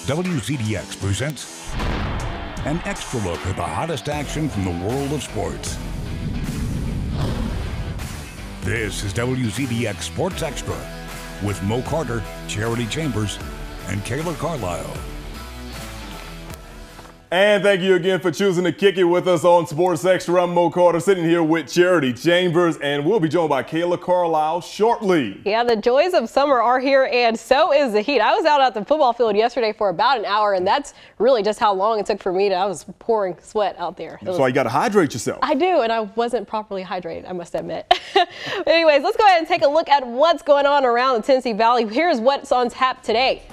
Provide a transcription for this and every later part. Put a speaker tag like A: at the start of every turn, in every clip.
A: WZDX presents an extra look at the hottest action from the world of sports. This is WZDX Sports Extra with Mo Carter, Charity Chambers, and Kayla Carlisle.
B: And thank you again for choosing to kick it with us on Sports Extra. I'm Mo Carter, sitting here with Charity Chambers, and we'll be joined by Kayla Carlisle shortly.
C: Yeah, the joys of summer are here, and so is the heat. I was out at the football field yesterday for about an hour, and that's really just how long it took for me I was pouring sweat out there.
B: That's why you got to hydrate yourself.
C: I do, and I wasn't properly hydrated, I must admit. Anyways, let's go ahead and take a look at what's going on around the Tennessee Valley. Here's what's on tap today.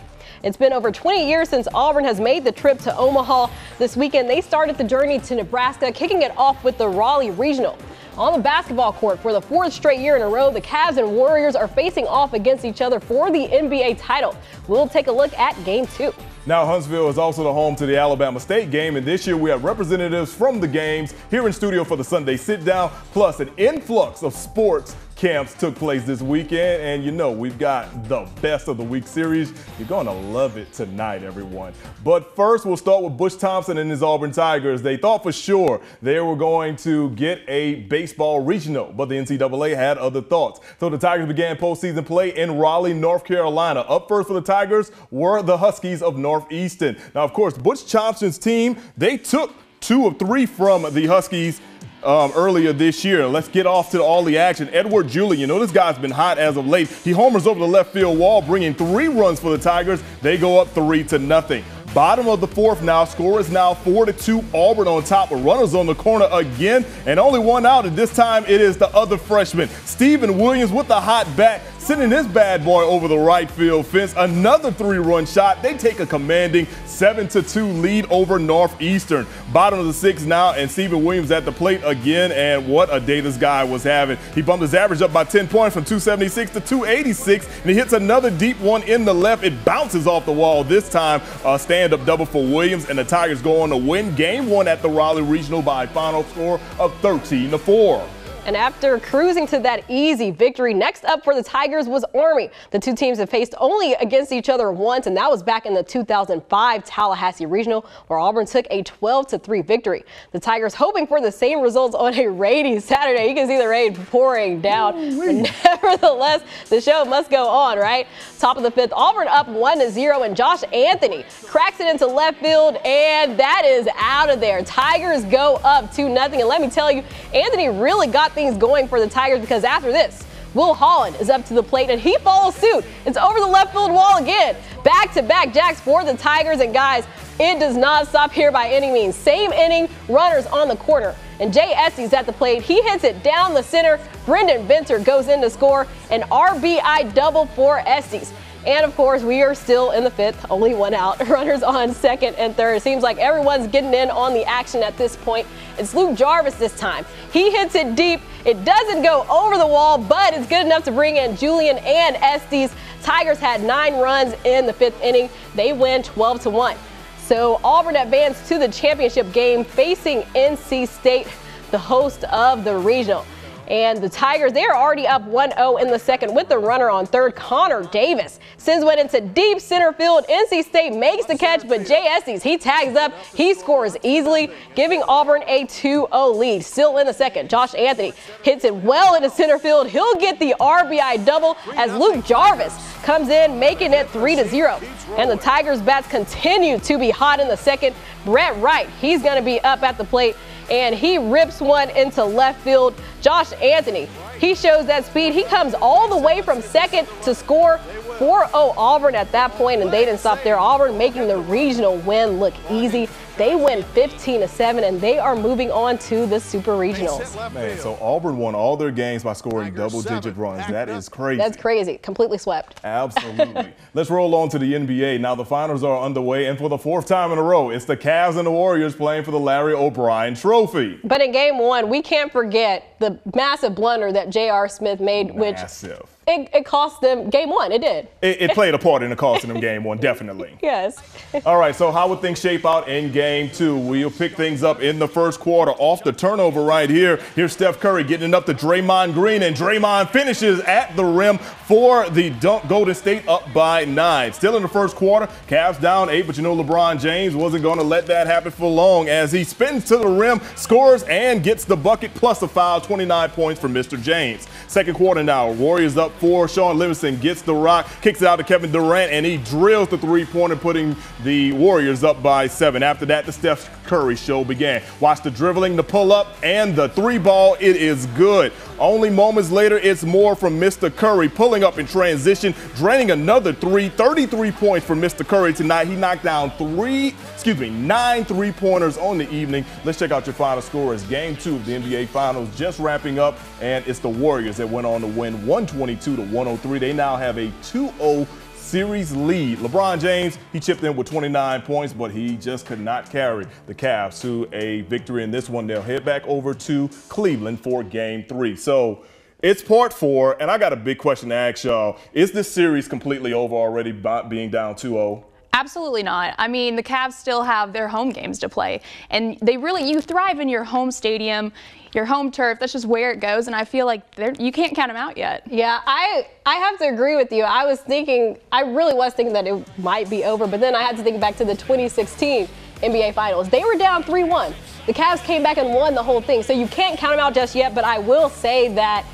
C: It's been over 20 years since Auburn has made the trip to Omaha. This weekend, they started the journey to Nebraska, kicking it off with the Raleigh Regional. On the basketball court, for the fourth straight year in a row, the Cavs and Warriors are facing off against each other for the NBA title. We'll take a look at Game 2.
B: Now, Huntsville is also the home to the Alabama State game, and this year we have representatives from the games here in studio for the Sunday Sitdown, plus an influx of sports camps took place this weekend, and you know we've got the best of the week series. You're going to love it tonight, everyone. But first, we'll start with Butch Thompson and his Auburn Tigers. They thought for sure they were going to get a baseball regional, but the NCAA had other thoughts. So the Tigers began postseason play in Raleigh, North Carolina. Up first for the Tigers were the Huskies of Northeastern. Now, of course, Butch Thompson's team, they took 2 of 3 from the Huskies earlier this year. Let's get off to all the action. Edward Julie, you know this guy's been hot as of late. He homers over the left field wall, bringing 3 runs for the Tigers. They go up 3-0. Bottom of the fourth now. Score is now 4-2. Auburn on top with runners on the corner again, and only one out, and this time it is the other freshman. Stephen Williams with the hot bat, sending this bad boy over the right field fence. Another 3-run shot. They take a commanding 7-2 lead over Northeastern. Bottom of the 6th now, and Stephen Williams at the plate again, and what a day this guy was having. He bumped his average up by 10 points from 276 to 286, and he hits another deep one in the left. It bounces off the wall this time. Stand-up double for Williams, and the Tigers go on to win Game 1 at the Raleigh Regional by a final score of 13-4.
C: And after cruising to that easy victory, next up for the Tigers was Army. The two teams have faced only against each other once, and that was back in the 2005 Tallahassee Regional, where Auburn took a 12-3 victory. The Tigers hoping for the same results on a rainy Saturday. You can see the rain pouring down. But nevertheless, the show must go on, right? Top of the 5th, Auburn up 1-0, and Josh Anthony cracks it into left field, and that is out of there. Tigers go up 2-0, and let me tell you, Anthony really got things going for the Tigers, because after this, Will Holland is up to the plate and he follows suit. It's over the left field wall again. Back-to-back jacks for the Tigers, and guys, it does not stop here by any means. Same inning, runners on the corner, and Jay Estes at the plate. He hits it down the center. Brendan Venter goes in to score an RBI double for Estes. And of course, we are still in the 5th, only one out. Runners on 2nd and 3rd. It seems like everyone's getting in on the action at this point. It's Luke Jarvis this time. He hits it deep. It doesn't go over the wall, but it's good enough to bring in Julian and Estes. Tigers had 9 runs in the 5th inning. They win 12-1. So Auburn advanced to the championship game facing NC State, the host of the regional. And the Tigers, they are already up 1-0 in the 2nd with the runner on 3rd, Connor Davis. Sends one into deep center field. NC State makes the catch, but Jay Estes, he tags up. He scores easily, giving Auburn a 2-0 lead. Still in the 2nd, Josh Anthony hits it well into center field. He'll get the RBI double as Luke Jarvis comes in, making it 3-0. And the Tigers' bats continue to be hot in the 2nd. Brett Wright, he's going to be up at the plate, and he rips one into left field. Josh Anthony, he shows that speed. He comes all the way from 2nd to score 4-0 Auburn at that point, and they didn't stop there. Auburn making the regional win look easy. They win 15-7, and they are moving on to the Super Regionals.
B: Man, so Auburn won all their games by scoring double-digit runs. That is crazy.
C: That's crazy. Completely swept.
B: Absolutely. Let's roll on to the NBA. Now the finals are underway, and for the 4th time in a row, it's the Cavs and the Warriors playing for the Larry O'Brien Trophy.
C: But in Game 1, we can't forget the massive blunder that J.R. Smith made,
B: Massive.
C: It cost them game one. It did.
B: It played a part in the costing them game one, definitely.
C: Yes.
B: All right, so how would things shape out in game two? We'll pick things up in the first quarter. Off the turnover right here. Here's Steph Curry getting it up to Draymond Green, and Draymond finishes at the rim for the dunk. Golden State up by 9. Still in the first quarter, Cavs down 8, but you know LeBron James wasn't going to let that happen for long as he spins to the rim, scores, and gets the bucket plus a foul. 29 points for Mr. James. Second quarter now, Warriors up 4. Sean Livingston gets the rock, kicks it out to Kevin Durant, and he drills the three-pointer, putting the Warriors up by 7. After that, the Steph Curry show began. Watch the dribbling, the pull-up, and the three-ball. It is good. Only moments later, it's more from Mr. Curry, pulling up in transition, draining another 3. 33 points for Mr. Curry tonight. He knocked down 9 three-pointers on the evening. Let's check out your final scores. Game 2 of the NBA Finals just wrapping up, and it's the Warriors that went on to win 122-103. They now have a 2-0 series lead. LeBron James, he chipped in with 29 points, but he just could not carry the Cavs to a victory in this one. They'll head back over to Cleveland for game 3. So it's part 4, and I got a big question to ask y'all. Is this series completely over already by being down 2-0?
D: Absolutely not. I mean, the Cavs still have their home games to play, and you thrive in your home stadium, your home turf. That's just where it goes, and I feel like you can't count them out yet.
C: Yeah, I have to agree with you. I really was thinking that it might be over, but then I had to think back to the 2016 NBA Finals. They were down 3-1. The Cavs came back and won the whole thing, so you can't count them out just yet, but I will say that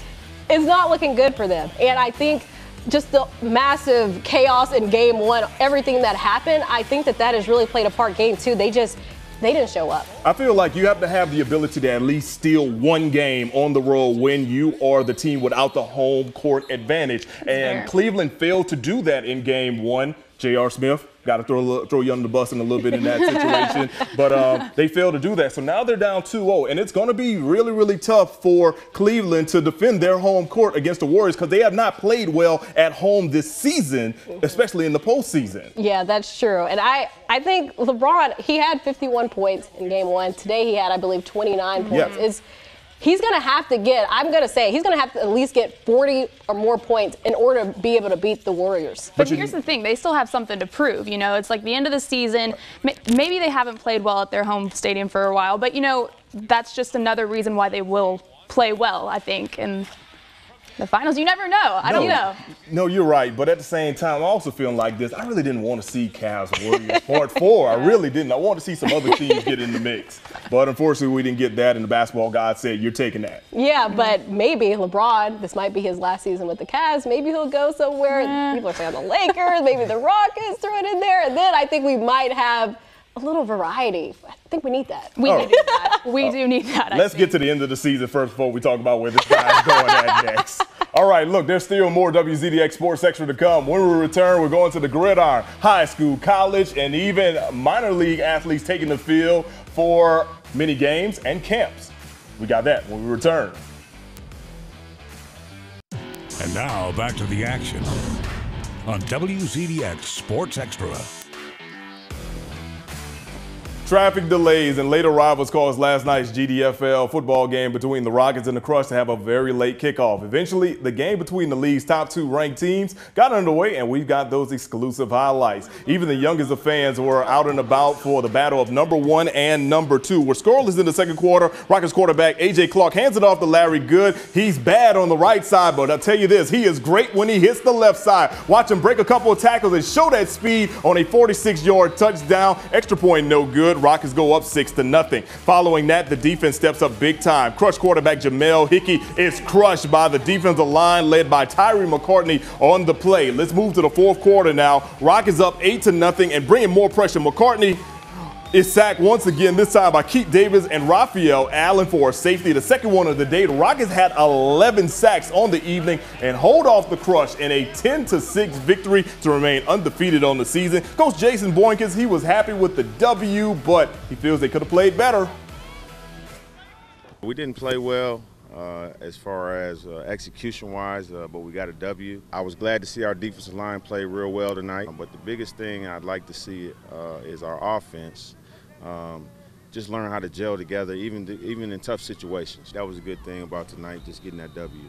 C: it's not looking good for them, and I think just the massive chaos in game 1, everything that happened, I think that has really played a part. Game 2, they didn't show up.
B: I feel like you have to have the ability to at least steal one game on the road when you are the team without the home court advantage. And Cleveland failed to do that in game 1. J.R. Smith, got to throw you under the bus in a little bit in that situation. But they failed to do that. So now they're down 2-0. And it's going to be really, really tough for Cleveland to defend their home court against the Warriors because they have not played well at home this season, especially in the postseason.
C: Yeah, that's true. And I think LeBron, he had 51 points in game 1. Today he had, I believe, 29 points.
B: Yeah.
C: He's going to have to he's going to have to at least get 40 or more points in order to be able to beat the Warriors.
D: But here's the thing. They still have something to prove. You know, it's like the end of the season. Maybe they haven't played well at their home stadium for a while, but, you know, that's just another reason why they will play well, I think. And the finals, you never know. I don't know.
B: No, you're right. But at the same time, I'm also feeling like this. I really didn't want to see Cavs Warriors part 4. I really didn't. I wanted to see some other teams get in the mix. But unfortunately, we didn't get that. And the basketball god said, you're taking that.
C: Yeah, but maybe LeBron, this might be his last season with the Cavs. Maybe he'll go somewhere. People are saying the Lakers, maybe the Rockets, throw it in there. And then I think we might have a little variety. I think we need that.
D: We do need that. We do need that.
B: Let's get to the end of the season first before we talk about where this guy's going at next. All right, look, there's still more WZDX Sports XTRA to come. When we return, we're going to the gridiron, high school, college, and even minor league athletes taking the field for mini games and camps. We got that when we return.
A: And now back to the action on WZDX Sports XTRA.
B: Traffic delays and late arrivals caused last night's GDFL football game between the Rockets and the Crush to have a very late kickoff. Eventually, the game between the league's top 2 ranked teams got underway, and we've got those exclusive highlights. Even the youngest of fans were out and about for the battle of number 1 and number 2. We're scoreless in the second quarter. Rockets quarterback A.J. Clark hands it off to Larry Good. He's bad on the right side, but I'll tell you this, he is great when he hits the left side. Watch him break a couple of tackles and show that speed on a 46-yard touchdown. Extra point no good. Rockets go up 6-0. Following that, the defense steps up big time. Crush quarterback Jamel Hickey is crushed by the defensive line led by Tyree McCartney on the play. Let's move to the fourth quarter now. Rockets up 8-0 and bringing more pressure. McCartney is sacked once again, this time by Keith Davis and Raphael Allen for a safety. The second one of the day. The Rockets had 11 sacks on the evening and hold off the Crush in a 10-6 victory to remain undefeated on the season. Coach Jason Boykins, he was happy with the W, but he feels they could have played better.
E: We didn't play well as far as execution-wise, but we got a W. I was glad to see our defensive line play real well tonight, but the biggest thing I'd like to see is our offense just learn how to gel together, even in tough situations. That was a good thing about tonight, just getting that W.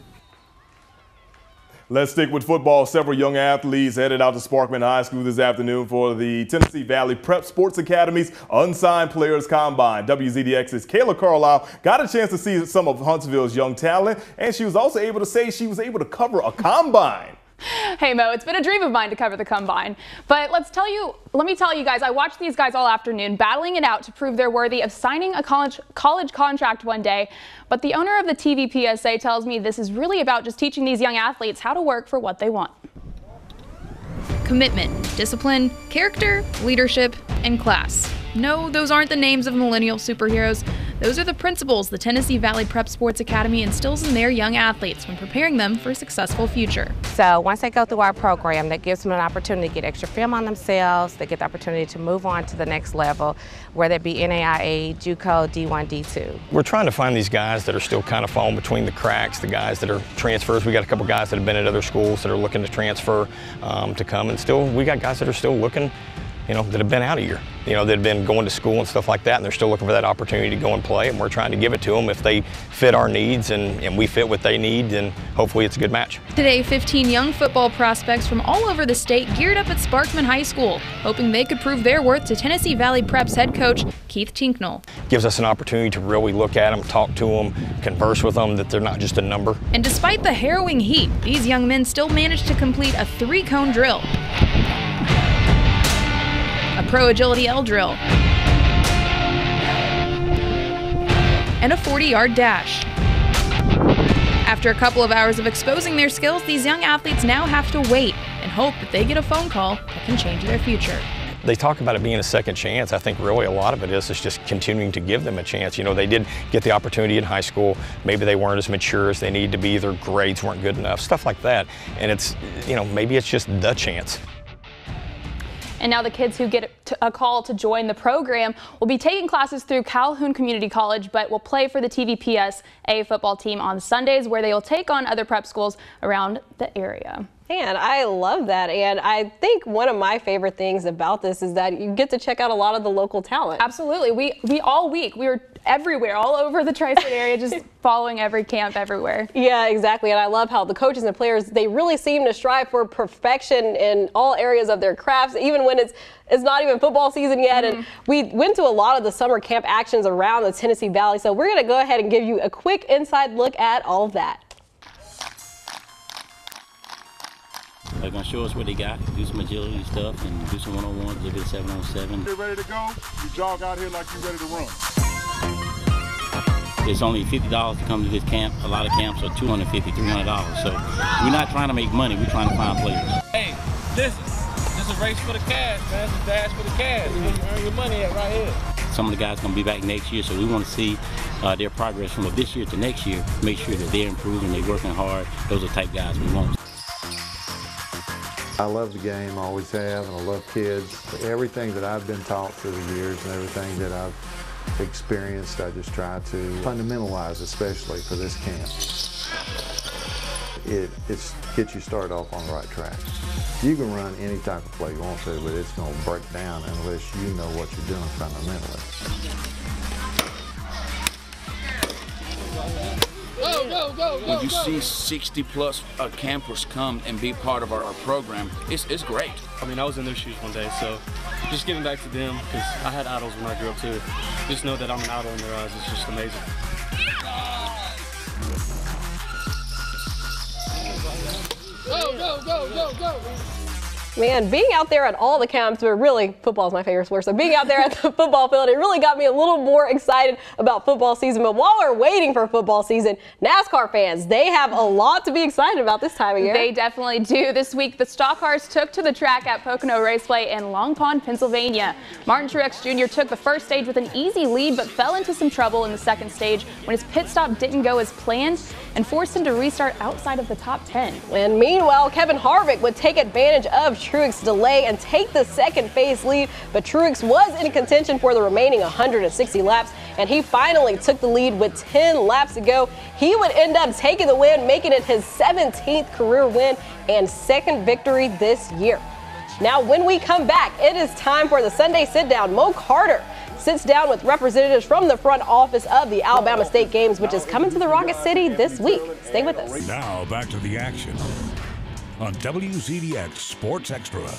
B: Let's stick with football. Several young athletes headed out to Sparkman High School this afternoon for the Tennessee Valley Prep Sports Academy's Unsigned Players Combine. WZDX's Kayla Carlisle got a chance to see some of Huntsville's young talent, and she was also able to say she was able to cover a combine.
D: Hey Mo, it's been a dream of mine to cover the combine. But let me tell you guys, I watched these guys all afternoon battling it out to prove they're worthy of signing a college contract one day. But the owner of the TVPSA tells me this is really about just teaching these young athletes how to work for what they want.
F: Commitment, discipline, character, leadership, and class. No, those aren't the names of millennial superheroes. Those are the principles the Tennessee Valley Prep Sports Academy instills in their young athletes when preparing them for a successful future.
G: So once they go through our program, that gives them an opportunity to get extra film on themselves. They get the opportunity to move on to the next level, whether it be NAIA, JUCO, D1, D2.
H: We're trying to find these guys that are still kind of falling between the cracks, the guys that are transfers. We got a couple guys that have been at other schools that are looking to transfer to come, and still we got guys that are still looking, you know, that have been out a year, you know, that have been going to school and stuff like that, and they're still looking for that opportunity to go and play, and we're trying to give it to them. If they fit our needs and we fit what they need, then hopefully it's a good match.
F: Today, 15 young football prospects from all over the state geared up at Sparkman High School, hoping they could prove their worth to Tennessee Valley Prep's head coach, Keith Tinknell.
H: Gives us an opportunity to really look at them, talk to them, converse with them, that they're not just a number.
F: And despite the harrowing heat, these young men still managed to complete a 3-cone drill, a pro agility L drill, and a 40-yard dash. After a couple of hours of exposing their skills, these young athletes now have to wait and hope that they get a phone call that can change their future.
H: They talk about it being a second chance. I think really a lot of it is just continuing to give them a chance. You know, they did get the opportunity in high school. Maybe they weren't as mature as they needed to be. Their grades weren't good enough, stuff like that. And it's, you know, maybe it's just the chance.
D: And now the kids who get a call to join the program will be taking classes through Calhoun Community College, but will play for the TVPSA football team on Sundays, where they will take on other prep schools around the area.
C: And I love that. And I think one of my favorite things about this is that you get to check out a lot of the local talent.
D: Absolutely. We all week, we were everywhere, all over the tri-state area, just following every camp everywhere. Yeah, exactly. And I love how the coaches and players, they really seem to strive for perfection in all areas of their crafts, even when it's not even football season yet. And we went to a lot of the summer camp actions around the Tennessee Valley. So we're going to go ahead and give you a quick inside look at all of that.
I: They're going to show us what they got, do some agility stuff, and do some one-on-ones, a little bit of 7-on-7.
J: You're ready to go, you jog out here like you're ready to run.
I: It's only $50 to come to this camp. A lot of camps are $250, $300. So we're not trying to make money, we're trying to find players.
K: Hey, listen, this is a race for the cash, man. It's a dash for the cash. Where you earn your money at right here.
I: Some of the guys are going to be back next year, so we want to see their progress from this year to next year, make sure that they're improving, they're working hard. Those are the type of guys we want.
L: I love the game, always have, and I love kids. Everything that I've been taught through the years and everything that I've experienced, I just try to fundamentalize, especially for this camp. It gets you started off on the right track. You can run any type of play you want to, but it's going to break down unless you know what you're doing fundamentally.
M: When you see 60+ campers come and be part of our program, it's great.
N: I mean, I was in their shoes one day, so just giving back to them, because I had idols when I grew up too. Just know that I'm an idol in their eyes. It's just amazing.
J: Go, go, go, go, go.
C: Man, being out there at all the camps, but really football is my favorite sport, so being out there at the football field, it really got me a little more excited about football season. But while we're waiting for football season, NASCAR fans, they have a lot to be excited about this time of year.
D: They definitely do. This week, the stock cars took to the track at Pocono Raceway in Long Pond, Pennsylvania. Martin Truex Jr. took the first stage with an easy lead, but fell into some trouble in the second stage when his pit stop didn't go as planned and forced him to restart outside of the top 10.
C: And meanwhile, Kevin Harvick would take advantage of Truex's delay and take the second phase lead, but Truex was in contention for the remaining 160 laps, and he finally took the lead with 10 laps to go. He would end up taking the win, making it his 17th career win and second victory this year. Now, when we come back, it is time for the Sunday Sit-Down. Mo Carter sits down with representatives from the front office of the Alabama State Games, which is coming to the Rocket City this week. Stay with us.
A: Now back to the action. on WZDX Sports Extra.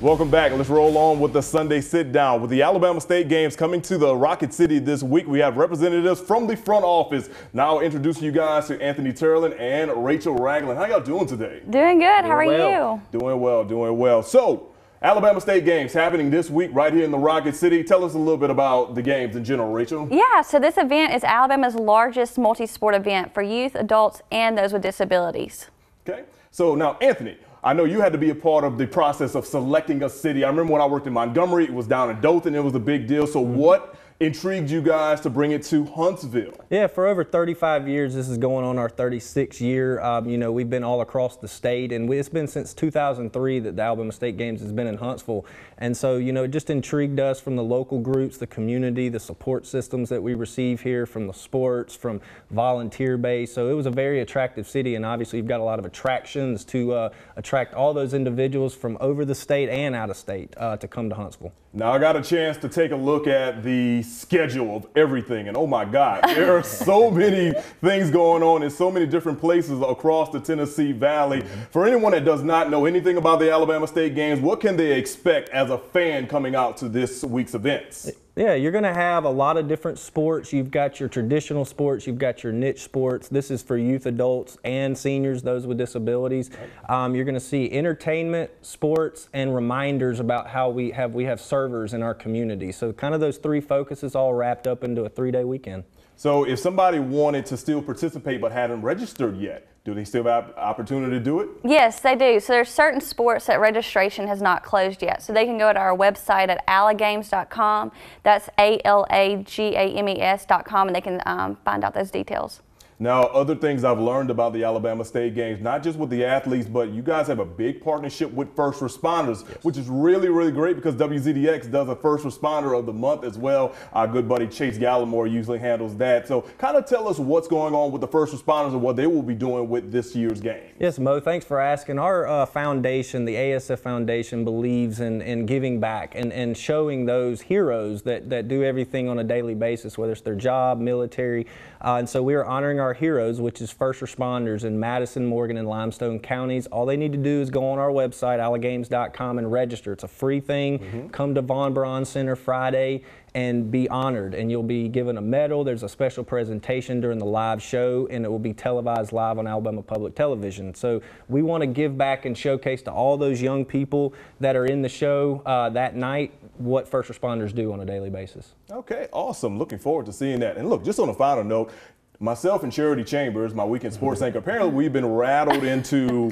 B: Welcome back. Let's roll on with the Sunday Sit-Down. With the Alabama State games coming to the Rocket City this week, we have representatives from the front office. Now introducing you guys to Anthony Turlin and Rachel Ragland. How y'all doing today?
O: Doing good. How are you?
B: Doing well, doing well. So, Alabama State games happening this week right here in the Rocket City. Tell us a little bit about the games in general, Rachel.
O: Yeah, so this event is Alabama's largest multi-sport event for youth, adults, and those with disabilities.
B: Okay. So now, Anthony, I know you had to be a part of the process of selecting a city. I remember when I worked in Montgomery, it was down in Dothan, it was a big deal. So what intrigued you guys to bring it to Huntsville?
P: Yeah, for over 35 years, this is going on our 36th year. You know, we've been all across the state, and it's been since 2003 that the Alabama State Games has been in Huntsville. And so, you know, it just intrigued us from the local groups, the community, the support systems that we receive here, from the sports, from volunteer base. So it was a very attractive city, and obviously you've got a lot of attractions to attract all those individuals from over the state and out of state to come to Huntsville.
B: Now I got a chance to take a look at the schedule of everything, and oh my God, there are so many things going on in so many different places across the Tennessee Valley. For anyone that does not know anything about the Alabama State Games, what can they expect as a fan coming out to this week's events?
P: Yeah, you're going to have a lot of different sports. You've got your traditional sports, you've got your niche sports. This is for youth, adults, and seniors, those with disabilities. You're going to see entertainment, sports, and reminders about how we have servers in our community. So kind of those three focuses all wrapped up into a 3-day weekend.
B: So if somebody wanted to still participate but hadn't registered yet, do they still have opportunity to do it?
O: Yes, they do. So there's certain sports that registration has not closed yet. So they can go to our website at alagames.com. That's ALAGAMES.com, and they can find out those details.
B: Now, other things I've learned about the Alabama State Games, not just with the athletes, but you guys have a big partnership with first responders, which is really, really great because WZDX does a first responder of the month as well. Our good buddy Chase Gallimore usually handles that. So kind of tell us what's going on with the first responders and what they will be doing with this year's game.
P: Yes, Mo, thanks for asking. Our foundation, the ASF Foundation, believes in giving back and showing those heroes that do everything on a daily basis, whether it's their job, military. And so we are honoring our heroes, which is first responders in Madison, Morgan, and Limestone counties. All they need to do is go on our website, alagames.com, and register. It's a free thing. Come to Von Braun Center Friday and be honored, and you'll be given a medal. There's a special presentation during the live show, and it will be televised live on Alabama Public Television. So we want to give back and showcase to all those young people that are in the show that night what first responders do on a daily basis.
B: Okay, awesome. Looking forward to seeing that. And look, just on a final note, myself and Charity Chambers, my weekend sports anchor, apparently we've been rattled into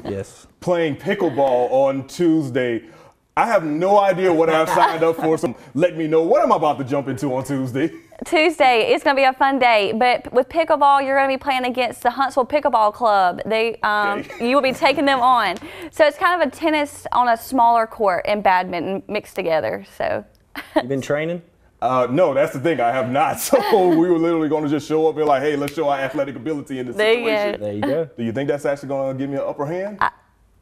B: playing pickleball on Tuesday. I have no idea what I've signed up for, so let me know what I'm about to jump into on Tuesday.
O: Tuesday, it's going to be a fun day, but with pickleball, you're going to be playing against the Huntsville Pickleball Club. You will be taking them on. So it's kind of a tennis on a smaller court and badminton mixed together. So.
P: You've been training?
B: No, that's the thing. I have not. So we were literally going to just show up and like, hey, let's show our athletic ability in this situation.
P: There you go.
B: Do you think that's actually going to give me an upper hand?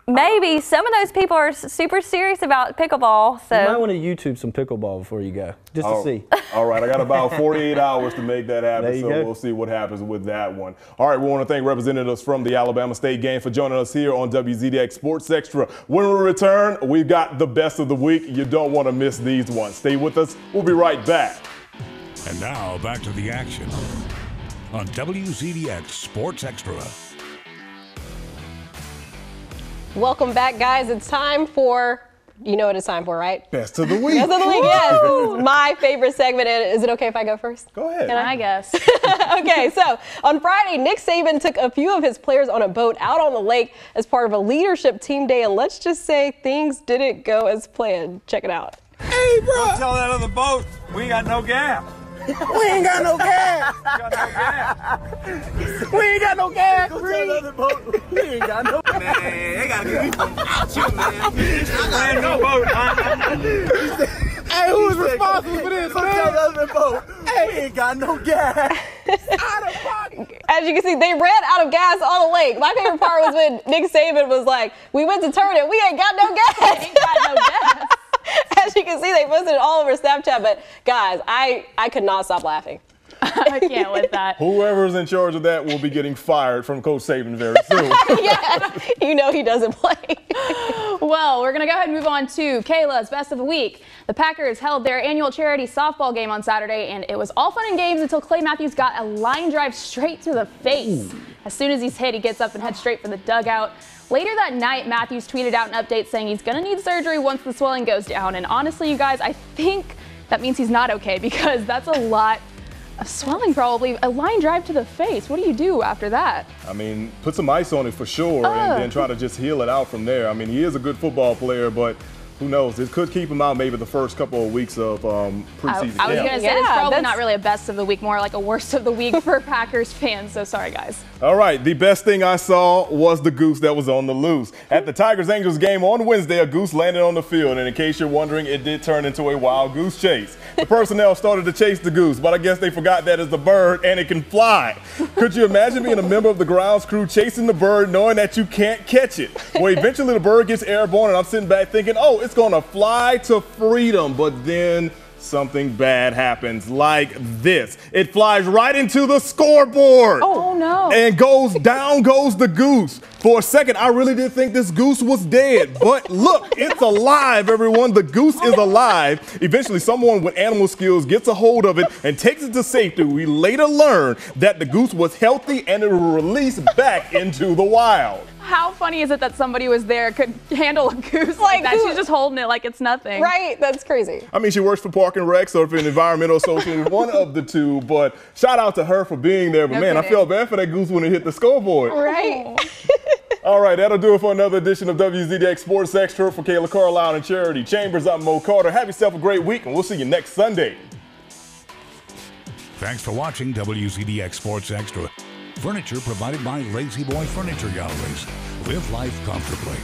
O: Maybe. Some of those people are super serious about pickleball. So
P: you might want to YouTube some pickleball before you go, just to see.
B: All right, I got about 48 hours to make that happen, so
P: go.
B: We'll see what happens with that one. All right, we want to thank representatives from the Alabama State Game for joining us here on WZDX Sports Extra. When we return, we've got the best of the week. You don't want to miss these ones. Stay with us. We'll be right back.
A: And now back to the action on WZDX Sports Extra.
C: Welcome back, guys. It's time for, you know what it's time for, right?
B: Best of the week.
C: Best of the week, yes. This is my favorite segment. Is it okay if I go first?
B: Go ahead.
D: Can I guess?
C: Okay, so on Friday, Nick Saban took a few of his players on a boat out on the lake as part of a leadership team day, and let's just say things didn't go as planned. Check it out.
Q: Hey, bro! Don't tell that other boat we ain't got no gas.
J: We ain't got no gas. We ain't got no gas. We ain't got no gas.
Q: Man, they gotta get me from out you, man. Brand new boat.
J: Hey, who's responsible for this, man?
Q: Boat. Hey, we ain't got no gas.
J: Out of pocket.
C: As you can see, they ran out of gas on the lake. My favorite part was when Nick Saban was like, we went to turn it, we ain't got no gas.
D: Ain't got no gas.
C: As you can see, they posted it all over Snapchat, but guys, I could not stop laughing.
D: I can't with that.
B: Whoever's in charge of that will be getting fired from Coach Saban very soon.
C: Yeah, you know he doesn't play.
D: Well, we're going to go ahead and move on to Kayla's Best of the Week. The Packers held their annual charity softball game on Saturday, and it was all fun and games until Clay Matthews got a line drive straight to the face. As soon as he's hit, he gets up and heads straight for the dugout. Later that night, Matthews tweeted out an update saying he's going to need surgery once the swelling goes down. And honestly, you guys, I think that means he's not okay, because that's a lot of swelling probably. A line drive to the face. What do you do after that?
B: I mean, put some ice on it for sure, and then try to just heal it out from there. I mean, he is a good football player, but who knows? It could keep him out maybe the first couple of weeks of preseason camp.
D: I was going to say, it's probably not really a best of the week, more like a worst of the week for Packers fans. So sorry, guys.
B: All right, the best thing I saw was the goose that was on the loose. At the Tigers-Angels game on Wednesday, a goose landed on the field, and in case you're wondering, it did turn into a wild goose chase. The personnel started to chase the goose, but I guess they forgot that it's a bird and it can fly. Could you imagine being a member of the grounds crew chasing the bird knowing that you can't catch it? Well, eventually the bird gets airborne, and I'm sitting back thinking, oh, it's going to fly to freedom, but then something bad happens like this. It flies right into the scoreboard.
D: Oh, no.
B: And down goes the goose. For a second, I really did think this goose was dead. But look, it's alive, everyone. The goose is alive. Eventually, someone with animal skills gets a hold of it and takes it to safety. We later learn that the goose was healthy and it was released back into the wild.
D: How funny is it that somebody was there, could handle a goose like that? She's just holding it like it's nothing.
C: Right, that's crazy.
B: I mean, she works for Park and Rec, or for an environmental association, one of the two. But shout out to her for being there. But
D: No
B: man,
D: kidding.
B: I felt bad for that goose when it hit the scoreboard.
C: Right.
B: All right, that'll do it for another edition of WZDX Sports Extra. For Kayla Carlisle and Charity Chambers, I'm Mo Carter. Have yourself a great week, and we'll see you next Sunday.
A: Thanks for watching WZDX Sports Extra. Furniture provided by Lazy Boy Furniture Galleries. Live life comfortably.